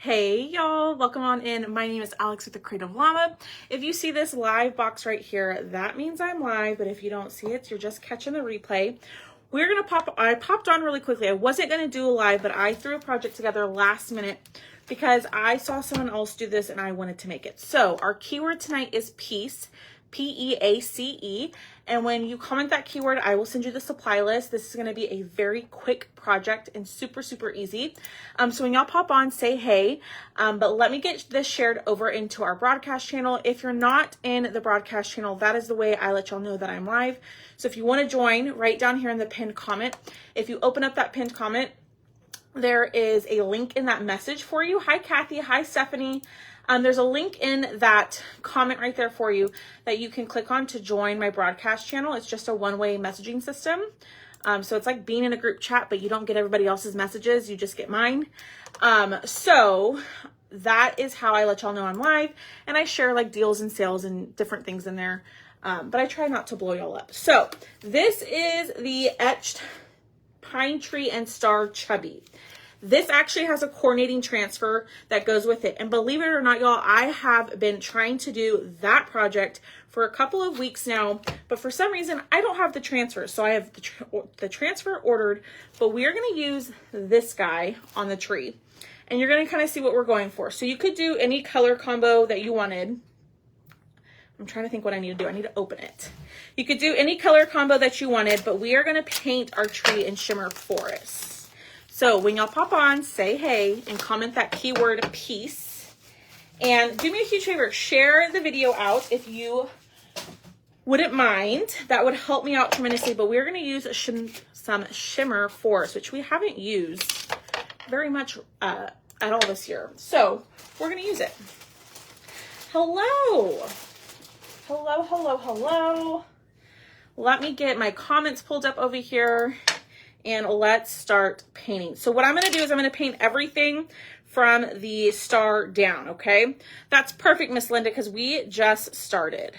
Hey y'all, welcome on in. My name is Alex with the Creative Llama. If you see this live box right here, that means I'm live, but if you don't see it, you're just catching the replay. I popped on really quickly. I wasn't gonna do a live, but I threw a project together last minute because I saw someone else do this and I wanted to make it. So our keyword tonight is peace, P-E-A-C-E. And when you comment that keyword, I will send you the supply list. This is going to be a very quick project and super, super easy. So when y'all pop on, say hey. But let me get this shared over into our broadcast channel. If you're not in the broadcast channel, that is the way I let y'all know that I'm live. So if you want to join, right down here in the pinned comment, if you open up that pinned comment, there is a link in that message for you. Hi, Kathy. Hi, Stephanie. There's a link in that comment right there for you that you can click on to join my broadcast channel. It's just a one-way messaging system. So it's like being in a group chat, but you don't get everybody else's messages. You just get mine. So that is how I let y'all know I'm live. And I share like deals and sales and different things in there. But I try not to blow y'all up. So this is the Etched Pine Tree and Star Chubby. This actually has a coordinating transfer that goes with it. And believe it or not, y'all, I have been trying to do that project for a couple of weeks now, but for some reason, I don't have the transfer. So I have the transfer ordered, but we are going to use this guy on the tree. And you're going to kind of see what we're going for. So you could do any color combo that you wanted. I'm trying to think what I need to do. I need to open it. You could do any color combo that you wanted, but we are going to paint our tree in Shimmer Forest. So when y'all pop on, say hey and comment that keyword peace. And do me a huge favor, share the video out if you wouldn't mind. That would help me out tremendously. But we're going to use some Shimmer Forest, which we haven't used very much at all this year. So we're going to use it. Hello. Hello, hello, hello. Let me get my comments pulled up over here. And let's start painting. So what I'm going to do is I'm going to paint everything from the star down, okay? That's perfect, Miss Linda, because we just started.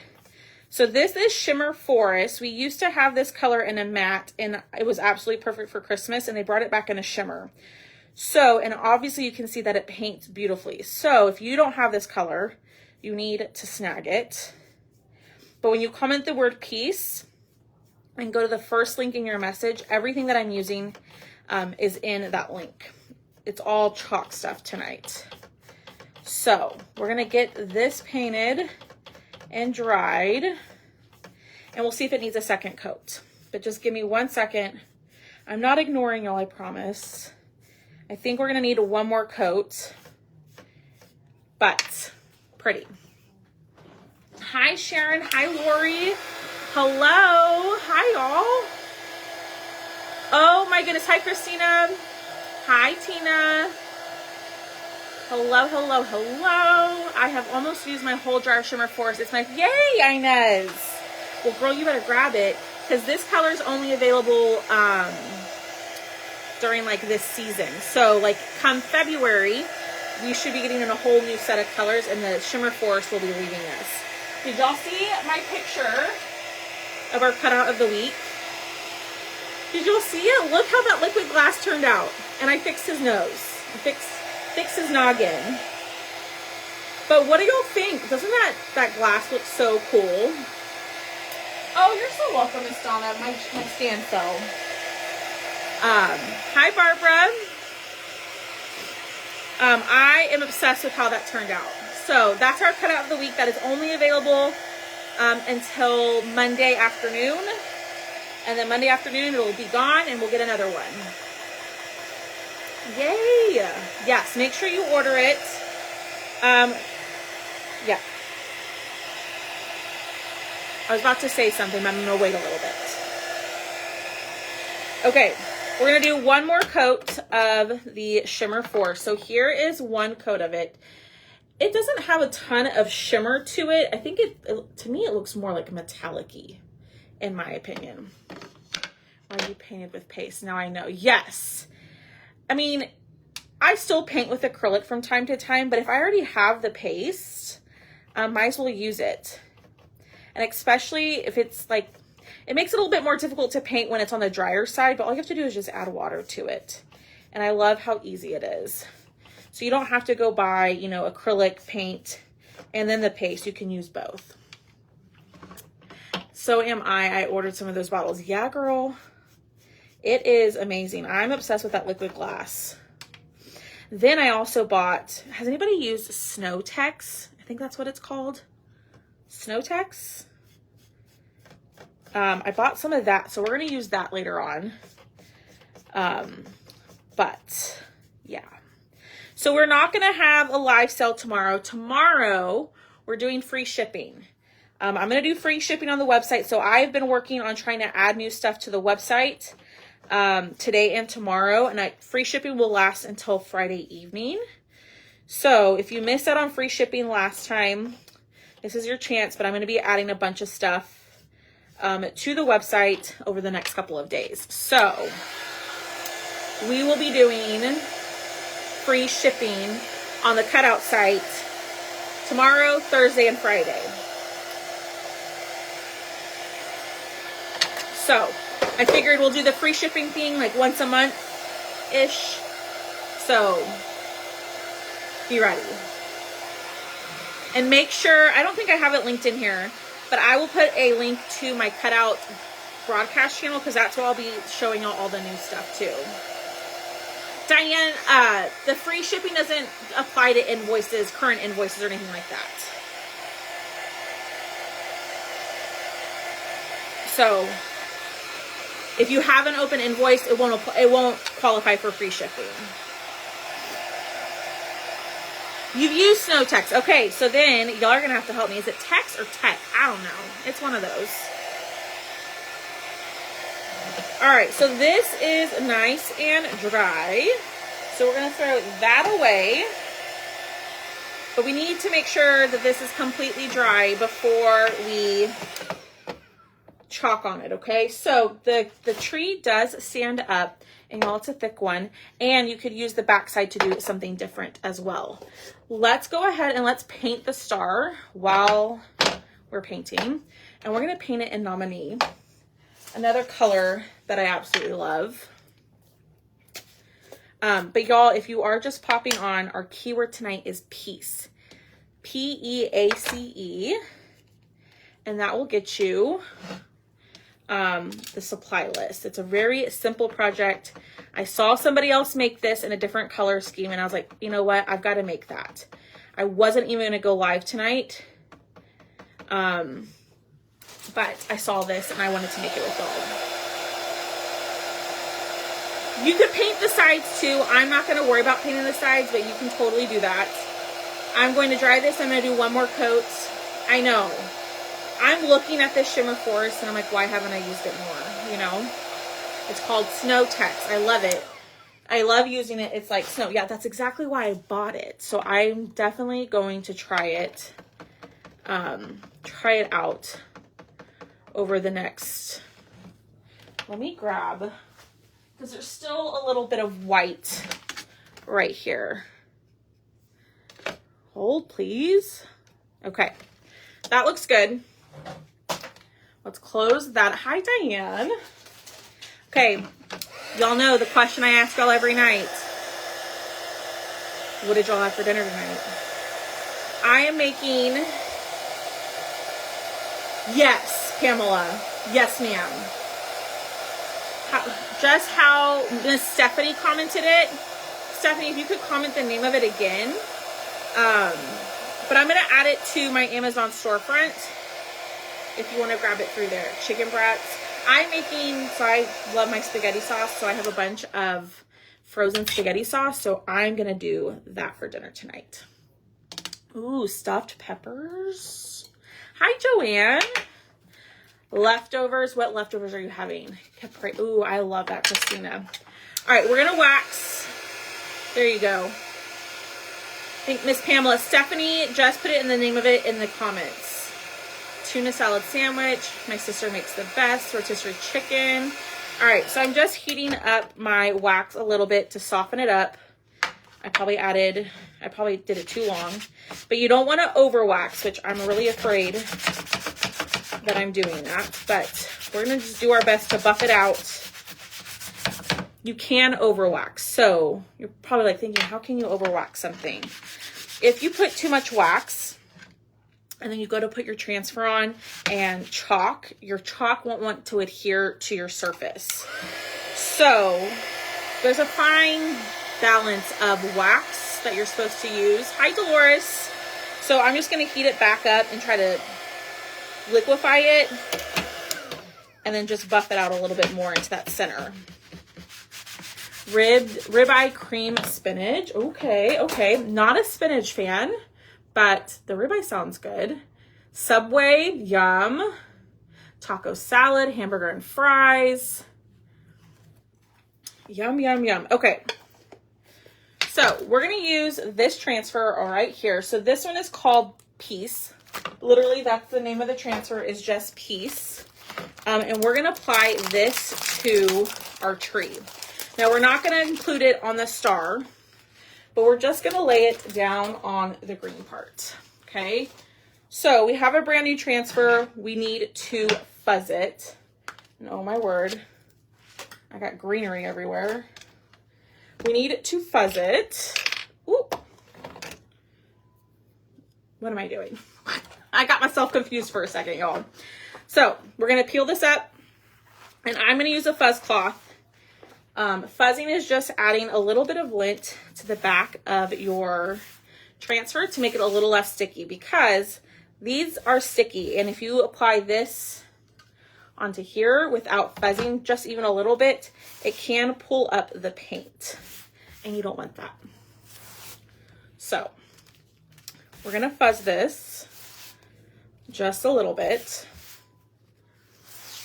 So this is Shimmer Forest. We used to have this color in a matte, and it was absolutely perfect for Christmas, and they brought it back in a shimmer. So, and obviously you can see that it paints beautifully. So if you don't have this color, you need to snag it. But when you comment the word peace, and go to the first link in your message, everything that I'm using is in that link. It's all chalk stuff tonight. So we're gonna get this painted and dried, and we'll see if it needs a second coat. But just give me 1 second. I'm not ignoring y'all, I promise. I think we're gonna need one more coat, but pretty. Hi, Sharon. Hi, Lori. Hello. Hi, y'all. Oh, my goodness. Hi, Christina. Hi, Tina. Hello, hello, hello. I have almost used my whole jar of Shimmer Forest. It's my, yay, Inez. Well, girl, you better grab it because this color is only available during, like, this season. So, like, come February, we should be getting in a whole new set of colors, and the Shimmer Forest will be leaving us. Did y'all see my picture of our cutout of the week? Did y'all see it? Look how that liquid glass turned out. And I fixed his nose. Fixed his noggin. But what do y'all think? Doesn't that glass look so cool? Oh, you're so welcome, Miss Donna. My stand fell. Hi, Barbara. I am obsessed with how that turned out. So that's our cutout of the week that is only available until Monday afternoon. And then Monday afternoon it'll be gone and we'll get another one. Yay! Yes, make sure you order it. Yeah. I was about to say something, but I'm gonna wait a little bit. Okay, we're gonna do one more coat of the Shimmer Forest. So here is one coat of it. It doesn't have a ton of shimmer to it. I think to me, it looks more like metallic-y, in my opinion. Why are you painted with paste? Now I know. Yes. I mean, I still paint with acrylic from time to time, but if I already have the paste, might as well use it. And especially if it's like, it makes it a little bit more difficult to paint when it's on the drier side, but all you have to do is just add water to it. And I love how easy it is. So you don't have to go buy, you know, acrylic paint and then the paste. You can use both. So am I. I ordered some of those bottles. Yeah, girl. It is amazing. I'm obsessed with that liquid glass. Then I also bought, has anybody used Snow-Tex? I think that's what it's called. Snow-Tex. I bought some of that, so we're going to use that later on. But yeah. So we're not going to have a live sale tomorrow. Tomorrow, we're doing free shipping. I'm going to do free shipping on the website. So I've been working on trying to add new stuff to the website today and tomorrow. And free shipping will last until Friday evening. So if you missed out on free shipping last time, this is your chance. But I'm going to be adding a bunch of stuff to the website over the next couple of days. So we will be doing free shipping on the Cutout site tomorrow, Thursday, and Friday. So I figured we'll do the free shipping thing like once a month-ish. So be ready. And make sure, I don't think I have it linked in here, but I will put a link to my Cutout broadcast channel because that's where I'll be showing out all the new stuff too. Diane, the free shipping doesn't apply to invoices, current invoices or anything like that. So if you have an open invoice, it won't qualify for free shipping. You've used Snow-Tex. Okay, so then y'all are going to have to help me. Is it Tex or Tech? I don't know. It's one of those. All right, so this is nice and dry. So we're going to throw that away. But we need to make sure that this is completely dry before we chalk on it, okay? So the tree does stand up, and y'all, it's a thick one, and you could use the backside to do something different as well. Let's go ahead and let's paint the star while we're painting, and we're going to paint it in Nominee, another color that I absolutely love. But y'all, if you are just popping on, our keyword tonight is peace, P-E-A-C-E, and that will get you the supply list. It's a very simple project. I saw somebody else make this in a different color scheme, and I was like, you know what? I've got to make that. I wasn't even going to go live tonight. But I saw this and I wanted to make it with y'all. You could paint the sides too. I'm not going to worry about painting the sides, but you can totally do that. I'm going to dry this. I'm going to do one more coat. I know. I'm looking at this Shimmer Forest and I'm like, why haven't I used it more? You know, it's called Snow-Tex. I love it. I love using it. It's like snow. Yeah, that's exactly why I bought it. So I'm definitely going to try it out over the next, let me grab, because there's still a little bit of white right here. Hold, please. Okay, that looks good. Let's close that. Hi, Diane. Okay, y'all know the question I ask y'all every night. What did y'all have for dinner tonight? I am making, yes, Pamela. Yes, ma'am. Just how Miss Stephanie commented it. Stephanie, if you could comment the name of it again. But I'm going to add it to my Amazon storefront if you want to grab it through there. Chicken brats. I'm making, so I love my spaghetti sauce, so I have a bunch of frozen spaghetti sauce, so I'm going to do that for dinner tonight. Ooh, stuffed peppers. Hi, Joanne. Leftovers. What leftovers are you having? Ooh, I love that, Christina. All right, we're going to wax. There you go. I think Miss Pamela, Stephanie just put it in the name of it in the comments. Tuna salad sandwich. My sister makes the best. Rotisserie chicken. All right, so I'm just heating up my wax a little bit to soften it up. I probably did it too long. But you don't want to over wax, which I'm really afraid that I'm doing that. But we're going to just do our best to buff it out. you can overwax. So you're probably like thinking, how can you overwax something? If you put too much wax and then you go to put your transfer on and chalk, your chalk won't want to adhere to your surface. So there's a fine balance of wax that you're supposed to use. Hi, Dolores. So I'm just going to heat it back up and try to liquefy it and then just buff it out a little bit more into that center. Ribeye cream spinach. Okay. Not a spinach fan, but the ribeye sounds good. Subway, yum. Taco salad, hamburger and fries. Yum. Okay. So we're going to use this transfer right here. So this one is called Peace. Literally, that's the name of the transfer, is just Peace. And we're going to apply this to our tree. Now, we're not going to include it on the star, but we're just going to lay it down on the green part. Okay. So we have a brand new transfer. We need to fuzz it. And oh my word, I got greenery everywhere. We need to fuzz it. Ooh. What am I doing? I got myself confused for a second, y'all. So we're going to peel this up, and I'm going to use a fuzz cloth. Fuzzing is just adding a little bit of lint to the back of your transfer to make it a little less sticky, because these are sticky. And if you apply this onto here without fuzzing just even a little bit, it can pull up the paint, and you don't want that. So we're going to fuzz this just a little bit.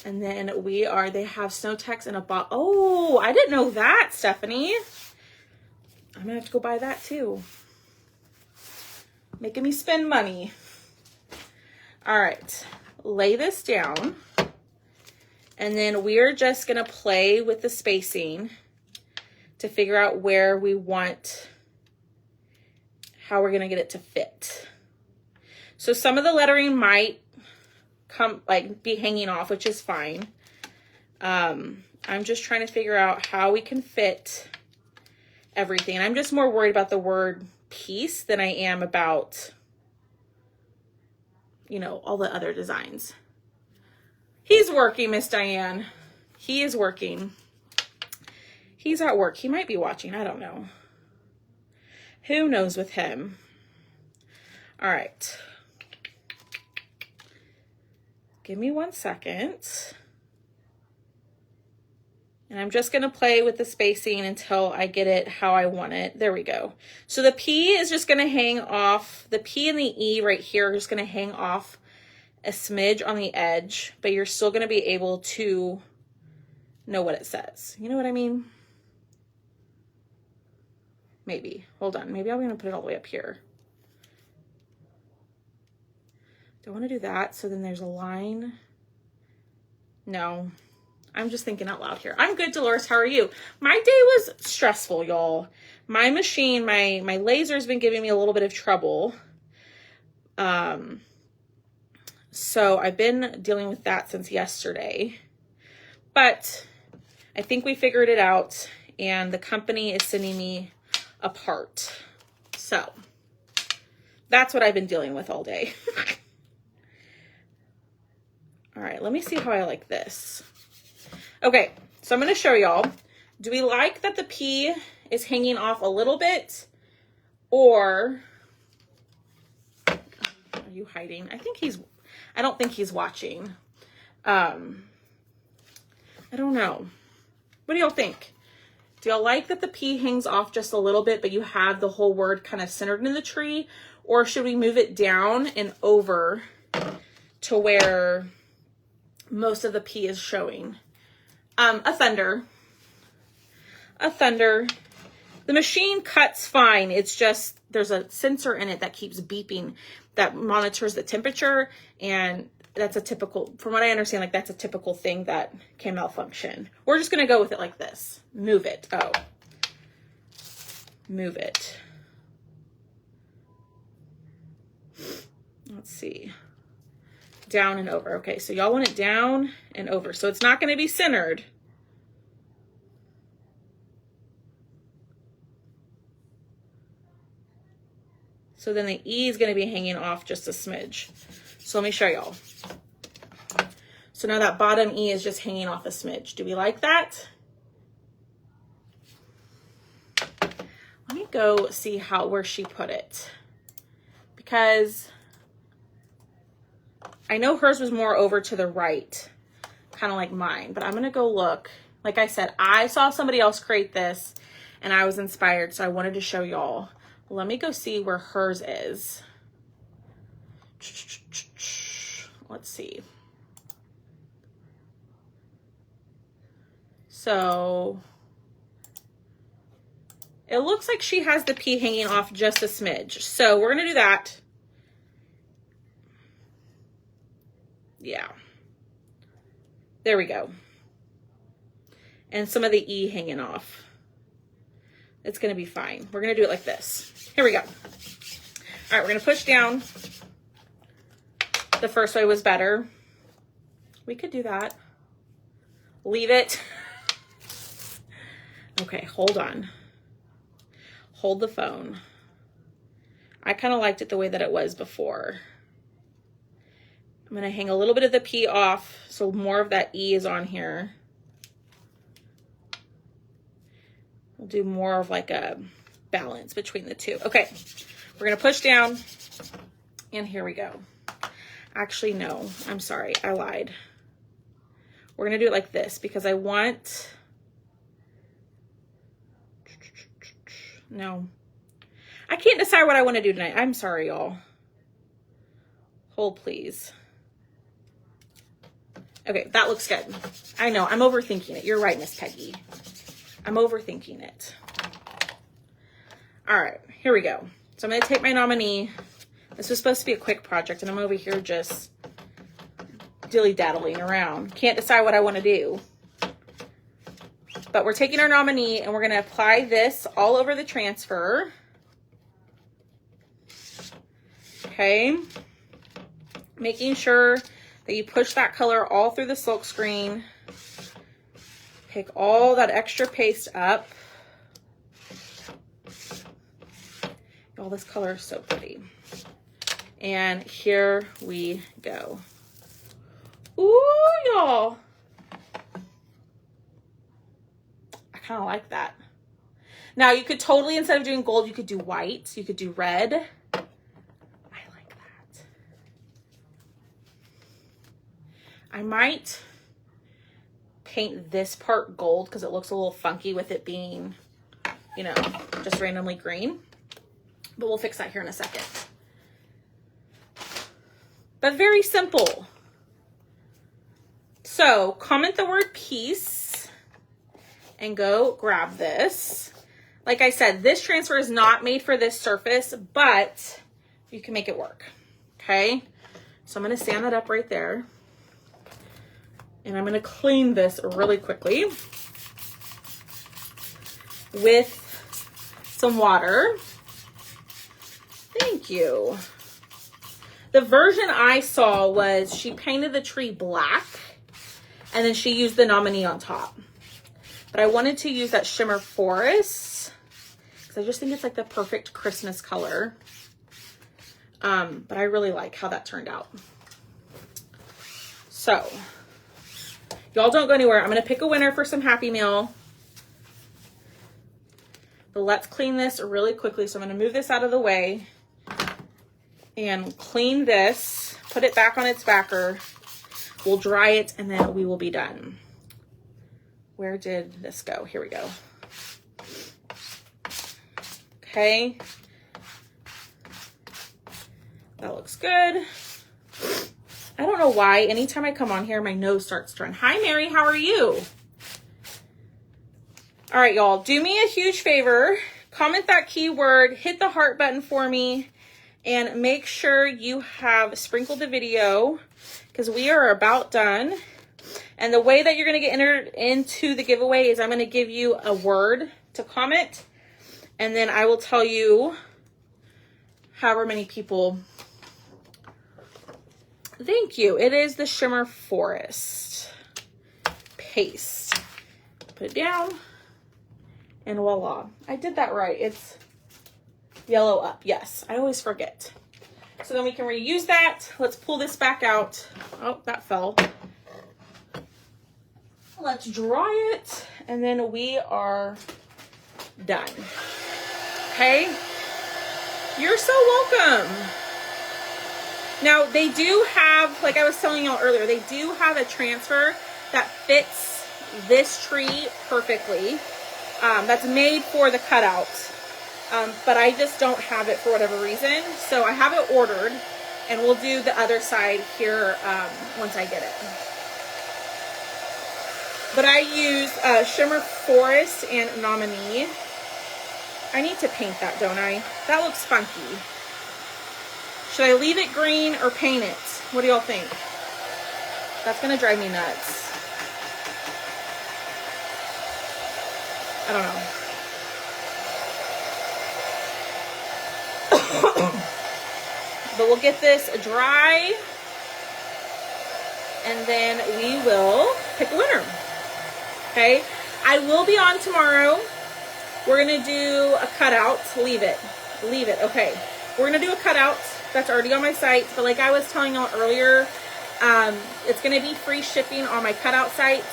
And then they have Snow-Tex in a bottle. Oh, I didn't know that, Stephanie. I'm gonna have to go buy that too. Making me spend money. All right, lay this down. And then we're just gonna play with the spacing to figure out where we want, how we're gonna get it to fit. So some of the lettering might be hanging off, which is fine. I'm just trying to figure out how we can fit everything. I'm just more worried about the word peace than I am about, all the other designs. He's working, Miss Diane. He is working. He's at work. He might be watching. I don't know. Who knows with him? All right. Give me 1 second. And I'm just going to play with the spacing until I get it how I want it. There we go. So the P is just going to hang off. The P and the E right here are just going to hang off a smidge on the edge, but you're still going to be able to know what it says. You know what I mean? Maybe. Hold on. Maybe I'm going to put it all the way up here. Do I want to do that? So then there's a line. No, I'm just thinking out loud here. I'm good, Dolores. How are you? My day was stressful, y'all. My machine, my laser has been giving me a little bit of trouble. So I've been dealing with that since yesterday. But I think we figured it out, and the company is sending me a part. So that's what I've been dealing with all day. All right, let me see how I like this. Okay, so I'm going to show y'all. Do we like that the P is hanging off a little bit? Or are you hiding? I don't think he's watching. I don't know. What do y'all think? Do y'all like that the P hangs off just a little bit, but you have the whole word kind of centered in the tree? Or should we move it down and over to where most of the P is showing? A thunder. The machine cuts fine. It's just there's a sensor in it that keeps beeping that monitors the temperature, and that's a typical, from what I understand, like that's a typical thing that can malfunction. We're just gonna go with it like this. Move it. Oh. Move it. Let's see. Down and over. Okay, so y'all want it down and over. So it's not going to be centered. So then the E is going to be hanging off just a smidge. So let me show y'all. So now that bottom E is just hanging off a smidge. Do we like that? Let me go see where she put it, because I know hers was more over to the right, kind of like mine, but I'm going to go look. Like I said, I saw somebody else create this and I was inspired, so I wanted to show y'all. Let me go see where hers is. Let's see. So it looks like she has the P hanging off just a smidge. So we're going to do that. Yeah. There we go. And some of the E hanging off. It's going to be fine. We're going to do it like this. Here we go. All right, we're going to push down. The first way was better. We could do that. Leave it. Okay, hold on. Hold the phone. I kind of liked it the way that it was before. I'm going to hang a little bit of the P off so more of that E is on here. We'll do more of like a balance between the two. Okay, we're going to push down, and here we go. Actually, no, I'm sorry, I lied. We're going to do it like this because I want... No. I can't decide what I want to do tonight. I'm sorry, y'all. Hold, please. Okay, that looks good. I know, I'm overthinking it. You're right, Miss Peggy. I'm overthinking it. All right, here we go. So I'm going to take my nominee. This was supposed to be a quick project, and I'm over here just dilly-daddling around. Can't decide what I want to do. But we're taking our nominee, and we're going to apply this all over the transfer. Okay. Making sure that you push that color all through the silk screen. Pick all that extra paste up. All this color is so pretty. And here we go. Ooh, y'all. I kind of like that. Now you could totally, instead of doing gold, you could do white. You could do red. I like that. I might paint this part gold because it looks a little funky with it being, you know, just randomly green. But we'll fix that here in a second. But very simple. So comment the word peace and go grab this. Like I said, this transfer is not made for this surface, but you can make it work. Okay. So I'm going to stand that up right there. And I'm going to clean this really quickly with some water. Thank you. The version I saw was she painted the tree black and then she used the nominee on top. But I wanted to use that Shimmer Forest because I just think it's like the perfect Christmas color. But I really like how that turned out. So, y'all don't go anywhere. I'm going to pick a winner for some Happy Meal. But let's clean this really quickly. So I'm going to move this out of the way and clean this, put it back on its backer. We'll dry it and then we will be done. Where did this go? Here we go. Okay. That looks good. I don't know why anytime I come on here, my nose starts to run. Hi, Mary, how are you? All right, y'all, do me a huge favor. Comment that keyword, hit the heart button for me, and make sure you have sprinkled the video because we are about done. And the way that you're going to get entered into the giveaway is I'm going to give you a word to comment, and then I will tell you however many people. Thank you. It is the Shimmer Forest paste. Put it down, and voila. I did that right. It's Yellow up, yes. I always forget. So then we can reuse that. Let's pull this back out. Oh, that fell. Let's dry it, and then we are done. Okay? You're so welcome. Now, they do have, like I was telling y'all earlier, they do have a transfer that fits this tree perfectly. That's made for the cutout. But I just don't have it for whatever reason. So I have it ordered, and we'll do the other side here once I get it. But I use Shimmer Forest and Nominee. I need to paint that, don't I? That looks funky. Should I leave it green or paint it? What do y'all think? That's gonna drive me nuts. I don't know. But we'll get this dry, and then we will pick a winner. Okay, I will be on tomorrow. We're gonna do a cutout. Leave it. Okay, we're gonna do a cutout. That's already on my site. But like I was telling y'all earlier, it's gonna be free shipping on my cutout site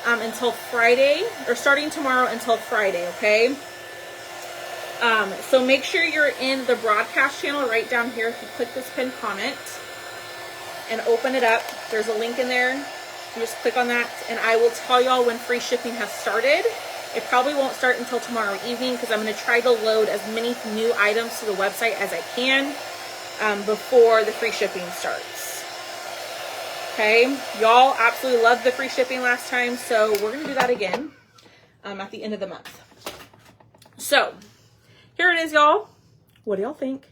until Friday, or starting tomorrow until Friday. Okay. So make sure you're in the broadcast channel right down here. If you click this pinned comment and open it up, there's a link in there. You just click on that, and I will tell y'all when free shipping has started. It probably won't start until tomorrow evening, because I'm going to try to load as many new items to the website as I can before the free shipping starts. Okay, y'all absolutely loved the free shipping last time, so we're going to do that again at the end of the month. So here it is, y'all. What do y'all think?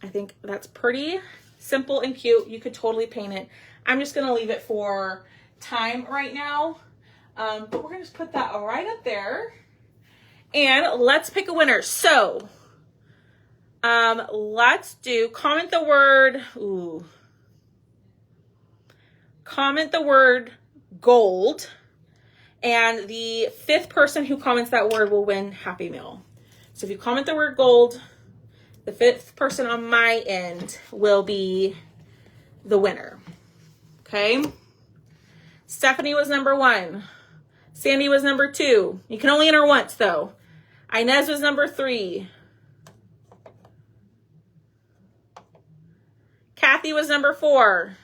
I think that's pretty simple and cute. You could totally paint it. I'm just going to leave it for time right now. But we're going to just put that right up there. And let's pick a winner. So, let's do, comment the word, comment the word gold. And the 5th person who comments that word will win Happy Meal. So if you comment the word gold, the 5th person on my end will be the winner. Okay. Stephanie was number 1. Sandy was number 2. You can only enter once though. Inez was number 3. Kathy was number 4.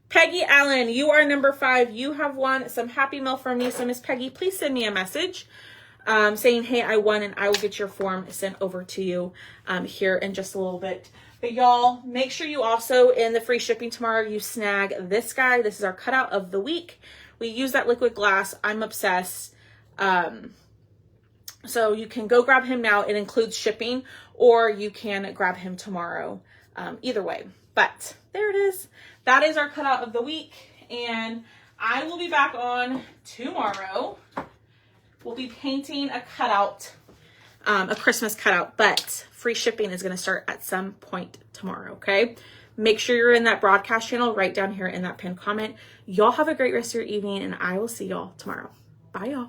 Peggy Allen, you are number 5. You have won some Happy Meal from me. So Miss Peggy, please send me a message saying, hey, I won, and I will get your form sent over to you here in just a little bit. But y'all, make sure you also, in the free shipping tomorrow, you snag this guy. This is our cutout of the week. We use that liquid glass. I'm obsessed. So you can go grab him now. It includes shipping, or you can grab him tomorrow. Either way. But there it is. That is our cutout of the week. And I will be back on tomorrow. We'll be painting a cutout, a Christmas cutout, but free shipping is going to start at some point tomorrow, okay? Make sure you're in that broadcast channel right down here in that pinned comment. Y'all have a great rest of your evening, and I will see y'all tomorrow. Bye, y'all.